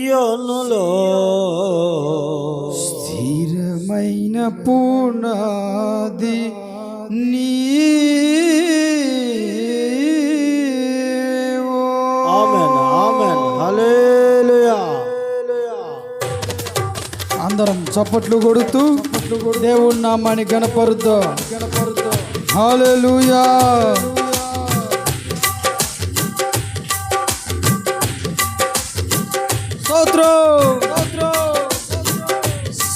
సియోనులో స్థిరమైన పునాది ఆమేన్ ఆమేన్ హల్లెలూయా. అందరం చప్పట్లు కొడుతూ దేవుడి నామాన్ని గణపరుద్దాం. హల్లెలూయా.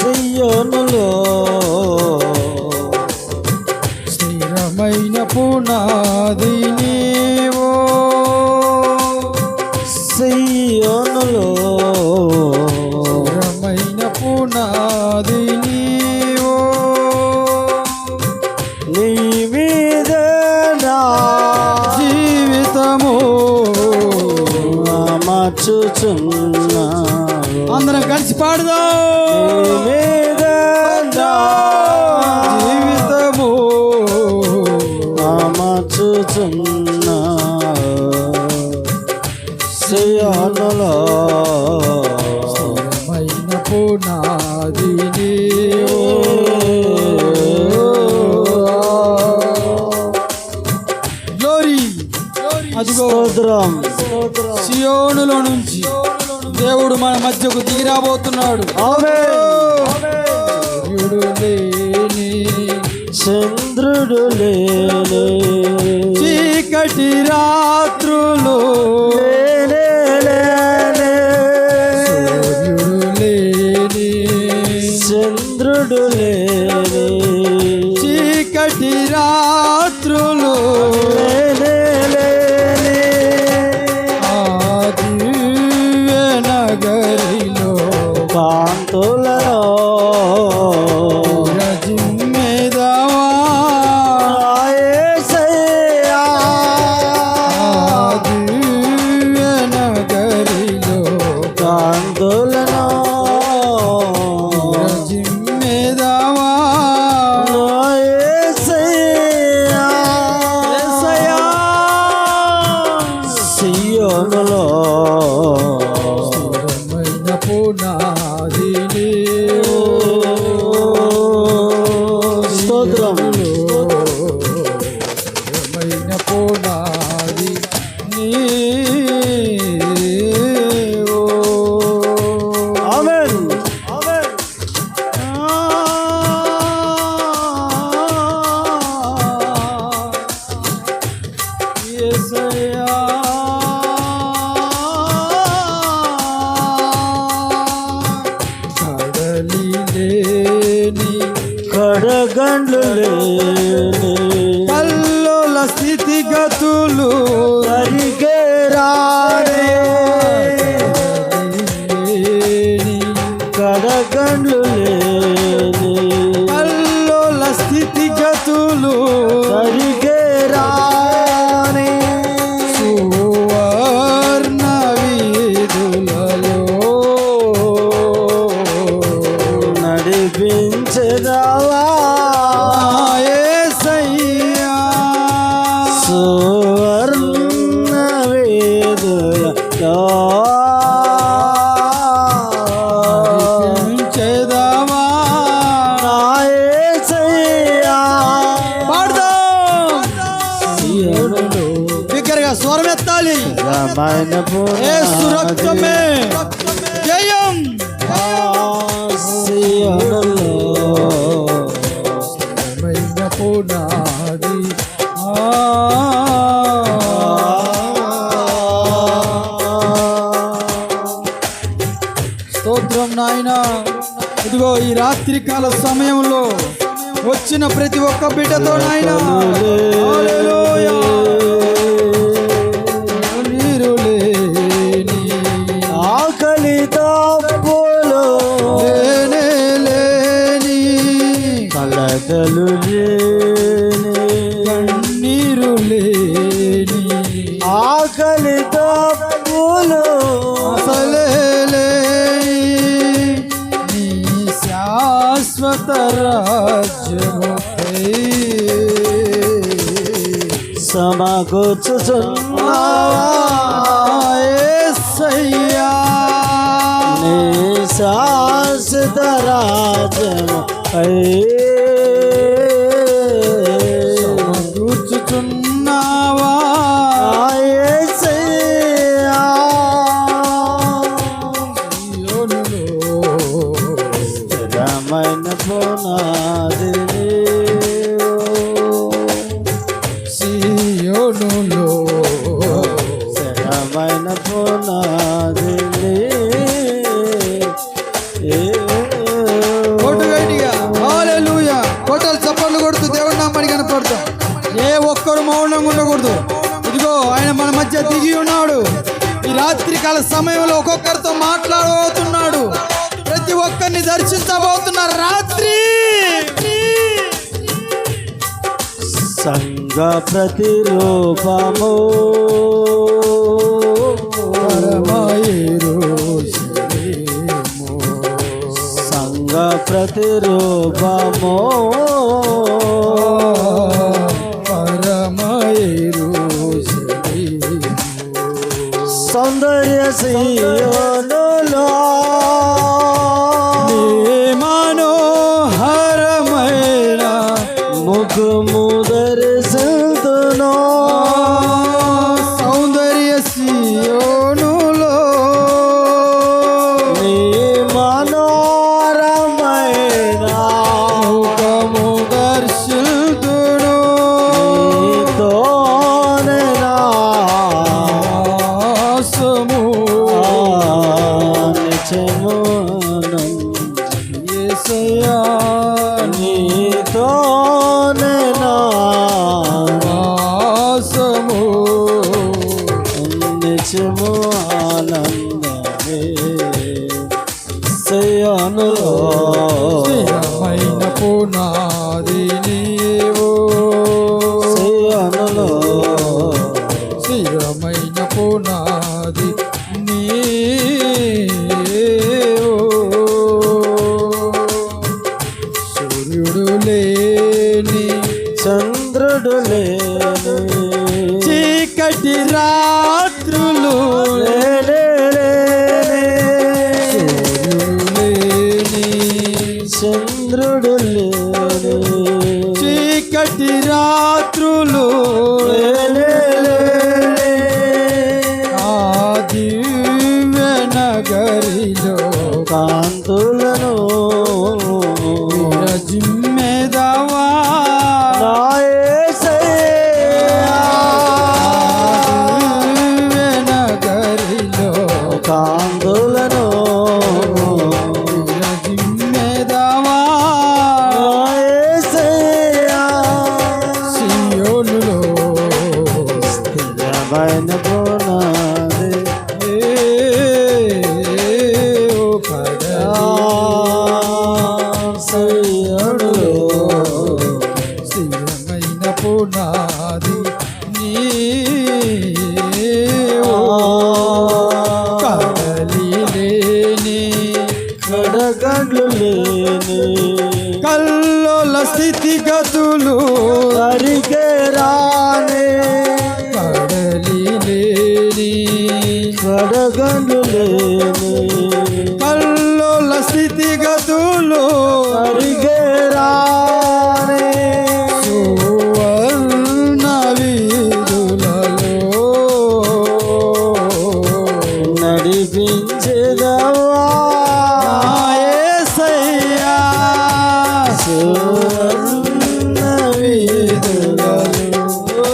సియోనులో స్థిరమైన పునాది నీవో, సియోనులో స్థిరమైన పునాది నీవో, నీ మీద నా జీవితము మార్చుచున్నా. అందరం కలిసి పాడుదాం. నీ మీద నా జీవితము మార్చుచున్నా. సియోనులో స్థిరమైన పునాది నీవో. గ్లోరీ. అదిగో స్తోత్రం. సియోనులో నుంచి దేవుడు మన మధ్యకు దిగి రాబోతున్నాడు. సూర్యుడు లేని, చంద్రుడు లేని, చీకటి రాత్రులు లేని, సూర్యుడు లేని, చంద్రుడు లేని, చీకటి రాత్రులు నగరిలో కాంతులలో రజిమ్మెదవా. యేసయ్యా. దివ్య నగరిలో కాంతులలో రజిమ్మెదవా. యేసయ్యా. యేసయ్యా. సియోనులో పునాది నీవో. స్తోత్రం. స్థిరమైన పునాది నీవో. ఆమేన్ ఆమేన్. యేసయ్యా. కడగండ్లు లేని, కల్లోల స్థితిగతులు కరిగే రానే, కడగండ్లు లేని, కల్లోల స్థితిగతులు కరిగే రానే, సువర్ణ వీధులలో నడిపించదావా. యేసయ్యా. సువర్ణ వేదులలో నడిపించెదవా. నా యేసయ్యా. పాడుదాం. సియోనులో బిగ్గరగా స్వరమెత్తాలి. రమైన యేసు రక్తమే జయం. సియోనులో స్థిరమైన పునాది. స్తోత్రం నాయనా. ఇదిగో ఈ రాత్రి కాల సమయంలో వచ్చిన ప్రతి ఒక్క బిడ్డతో నాయనా హల్లెలూయా. నీరు లేని, ఆకలి తప్పులు లేనే లేని, కలకలు లేని, కన్నీరు లేని, ఆకలి తప్పులు అసలే లేని, నీ శాశ్వత రాజ్యము సమకూర్చుచున్నావా. యేసయ్యా. శాశ్వత రాజ్యము సమకూర్చుచున్నావా యేసయ్యా స్థిరమైన పునాదిని సియోనులో స్థిరమైన పునాదిని కొట్టు గట్టిగా హల్లెలూయా కొట్టాలి చప్పట్లు కొడుతూ దేవుడి నామాన్ని కనపడతాం ఏ ఒక్కరు మౌనంగా ఉండకూడదు ఇదిగో ఆయన మన మధ్య దిగి ఉన్నాడు ఈ రాత్రి కాల సమయంలో ఒక్కొక్కరితో మాట్లాడబోతున్నాడు ప్రతి ఒక్కరిని దర్శించబోతున్న రాత్రి సంఘ ప్రతిరూపము సంఘ ప్రతిరూపము సౌందర్య సియోనులో మనోహరమైన ముఖము దర్శింతును సౌందర్య సియోనులో నీ మనోరమైన ముఖము దర్శింతును నీతోనే నా ఆసము నిత్యమునం యేసయ్యా నీతోనే నా ఆసము నిత్యము ఆనందమే సియోనులో స్థిరమైన పునాది నీవు సియోనులో స్థిరమైన పునాది సూర్యుడు లేని చంద్రుడు లేని చీకటి రాత్రులు సూర్యుడు లేని చంద్రుడు లేని చీకటి రాత్రులు ఆ దివ్య నగరిలో కాంతులను జిమ్మెదవా నా యేసయ్యా దివ్య నగరిలో కాంతులను జిమ్మెదవా నా యేసయ్యా సియోనులో స్థిరమైన పునాది ఓ కడలి సియోనులో స్థిరమైన పునాది నీవు కదలి లేని కడగండ్లు లేని కల్లోల స్థితిగతులు సరిగే రానే కడలి లేని కడగండ్లు లేని కల్లోల స్థితిగతులు సరిగే రానే సువర్ణ వీధులలో నడిపించేదవా యేసయ్యా సువర్ణ వీధులలో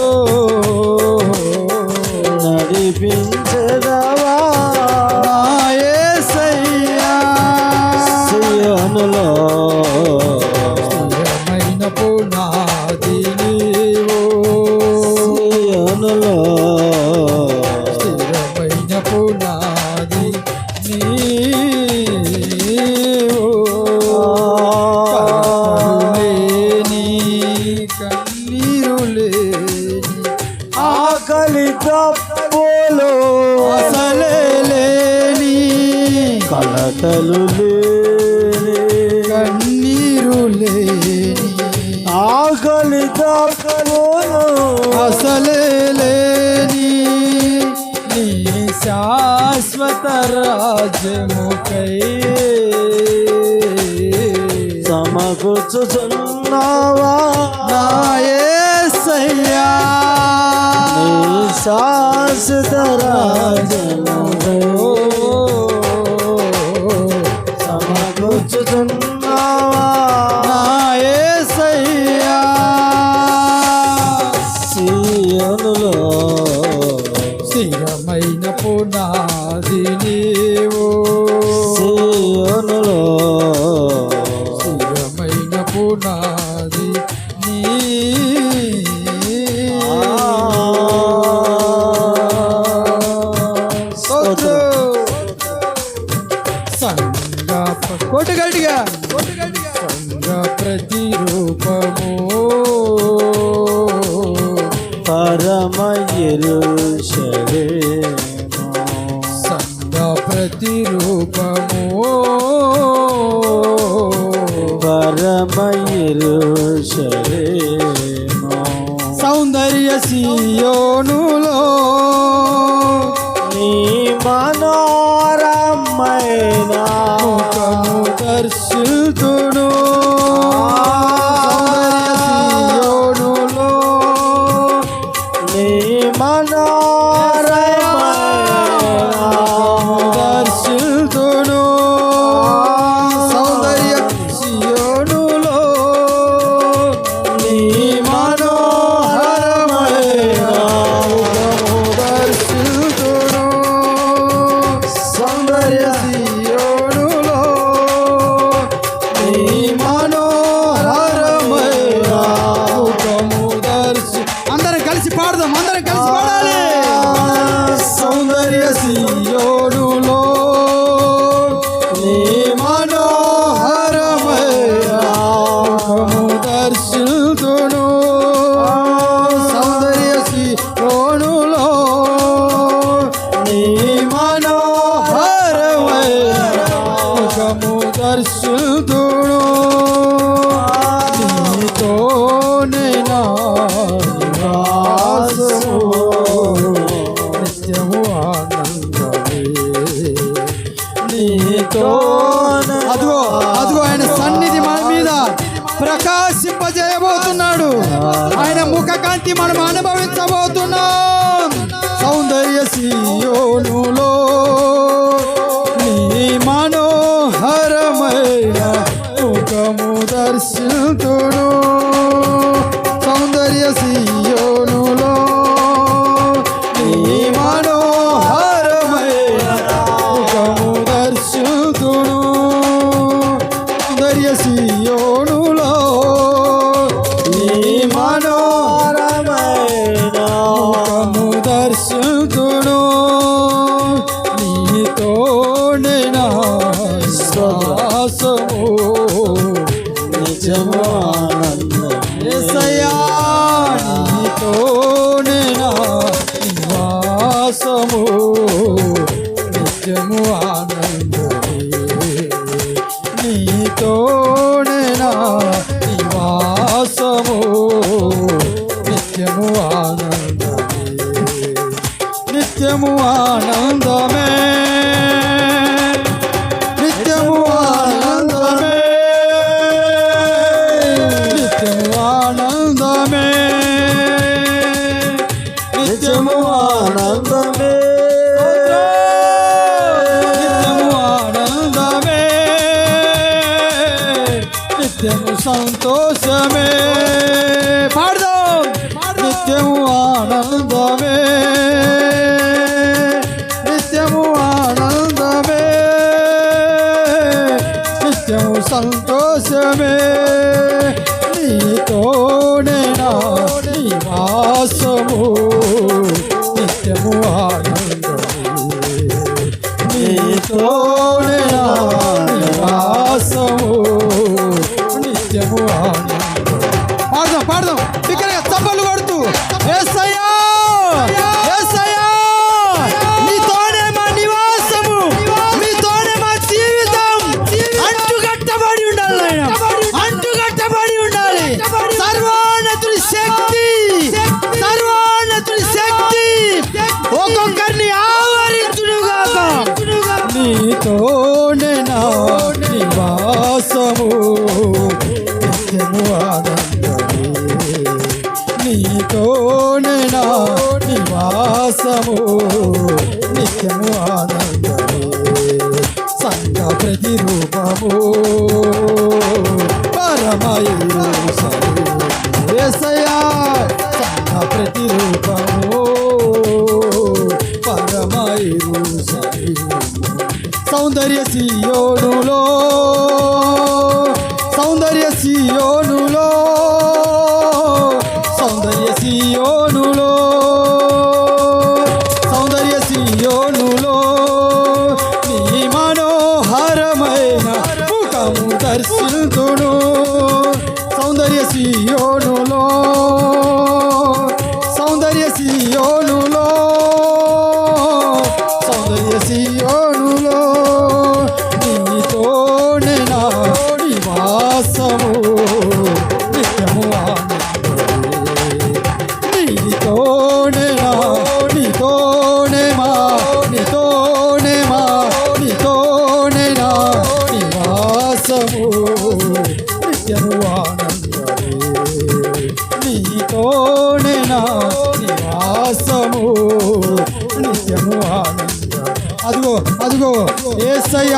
నడిపించేదవా యేసయ్యా సియోనులో స్థిరమైన పునాది నీవు సియోనులో స్థిరమైన పునాది నీవు కన్నీరు లేని ఆకలి తప్పులు అసలే లేని కలతలు లేని కన్నీరు లేని ఆకలి తప్పులు అసలే లేని నీ శాశ్వత రాజ్యముకై సమకూర్చుచున్నావా నా యేసయ్యా నీ శాశ్వత రాజ్యముకై సమకూర్చుచున్నావా నా యేసయ్యా సీయోనులో స్థిరమైన పునాది నీవు సీయోనులో స్థిరమైన పునాది నీ సంగ కొట్టు గట్టిగా సంగ ప్రతిరూపము పరమ యెరూషలేము సంగ ప్రతిరూపము పరమ యెరూషలేము సౌందర్య సియోనులో నీ మనోరమైన ముఖము దర్శితును సియోనులో నీ మనోరమైన దర్శితును సౌందర్య సియోనులో నీ మనోహరమైన ముఖము దర్శితును సౌందర్య సియోనులో నీ మనోహరమైన ముఖము దర్శి అందరం కలిసి పాడదాం అందరం కలిసి పాడాలి సౌందర్య సియోనులో నీ మనోహరమైన ముఖము దర్శితును సౌందర్య సియోనులో నీ మనోహరమైన ముఖము దర్శితును నీతోనే నా నివాసము నిత్యము ఆనందమే నీతోనే అదిగో అదిగో ఆయన సన్నిధి మన మీద ప్రకాశింపజేయబోతున్నాడు ఆయన ముఖ కాంతి మనం అనుభవించబోతున్నాం సౌందర్య సియోనులో నీ మనోహరమైన ముఖము దర్శితును సౌందర్య సియోనులో నీ మనోహరమైన ముఖము దర్శితును సౌందర్య సియోనులో నీ మనోహరమైన ముఖము దర్శితును నీతోనే నా శ్వాసము నిజము ఆనందం యేసయ్యా నీతోనే నా నివాసము నిత్యము ఆనందమే నీతోనే నా నివాసము నిత్యము ఆనందమే నిత్యము ఆనందమే నిత్యము ఆనందమే నిత్యము ఆనందమే నిజము ఆనందమే నిత్యము ఆనందమే నిత్యము సంతోషమే పాడదాం నిత్యము ఆనందమే నిత్యము ఆనందమే నిత్యము సంతోషమే నీతోనే నా నివాసము నిత్యము ఆనందమే నీతోనే నా నివాసము నిత్యము ఆనందం పాడదాం పాడదాం బిగ్గరగా చప్పట్లు కొడుతూ యేసయ్యా యేసయ్యా నీతోనే మా నివాసము నీతోనే మా జీవితం అంటుకట్టబడి ఉండాలి నాయనా అంటుకట్టబడి ఉండాలి సర్వోన్నతుడి శక్తి సర్వోన్నతుడి శక్తి ఒక్కొక్కరిని ఆవరించును గాక నీతోనే నా నివాసము నిత్యము ఆనందమే నీతోనే నా నివాసము నిత్యము ఆనందమే సంఘ ప్రతిరూపము పరమయుడు యేసయ్యా సంఘ ప్రతిరూపము పరమయుడు సౌందర్య సియోనులో సౌందర్య సియోనులో సౌందర్య సియోనులో సౌందర్య సియోనులో నీ మనోహరమైన ముఖము దర్శింతును సౌందర్య సియోనులో సౌందర్య సియోనులో సౌందర్య సియోనులో నీతోనే నా నివాసము నిత్యము ఆనందమే నీతోనే నా నీతోనే మా నీతోనే మా నీతోనే నా నివాసము నిత్యము ఆనందమే నీతోనే నా నివాసము నిత్యము ఆనందమే అదిగో అదిగో యేసయ్య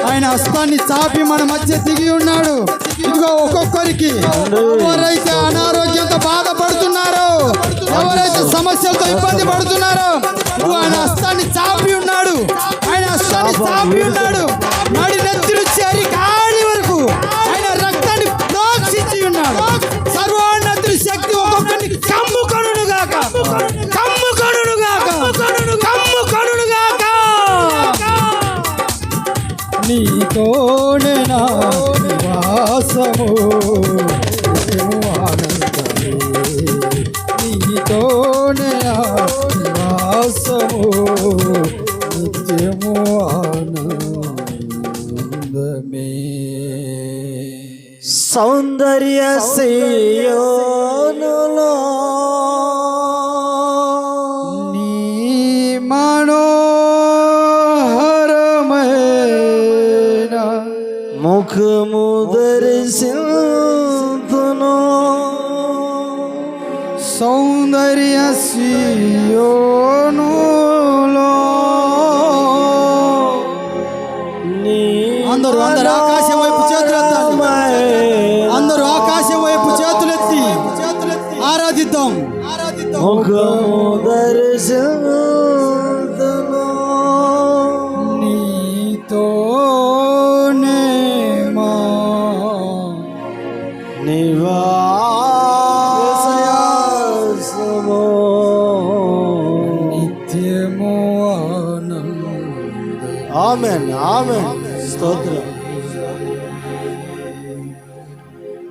ఆయన హస్తాన్ని చాపి మన మధ్య దిగి ఉన్నాడు ఇదిగో ఒక్కొక్కరికి ఎవరైతే అనారోగ్యంతో బాధపడుతున్నారో ఎవరైతే సమస్యలతో ఇబ్బంది పడుతున్నారో ఇదిగో ఆయన హస్తాన్ని చాపి ఉన్నాడు ఆయన హస్తాన్ని చాపి ఉన్నాడు నడి నెత్తిని చేరి కాడి వరకు ఆయన రక్తాన్ని ప్రోక్షించి ఉన్నాడు సర్వోన్నతుడి శక్తి ఒక్కొక్కరిని కమ్ముకొనును గాక కమ్ముకొనును గాక కమ్ముకొనును గాక నీతోనే నా నివాసము నిత్యము ఆనందమే నీతోనే నా నివాసము నిత్యము ఆనందమే సౌందర్య సియోనులో నీ మనోహరమైన ముఖము దర్శింతును సౌందర్య సియోనులో అందరూ ఆకాశం వైపు చేతులెత్తాలి అందరూ ఆకాశం వైపు చేతులెత్తి ఆరాధిద్దాం ముఖము దర్శింతును నీతోనే మా నివాసము నిత్యము ఆనందమే ఆమేన్ ఆమేన్ స్తోత్రం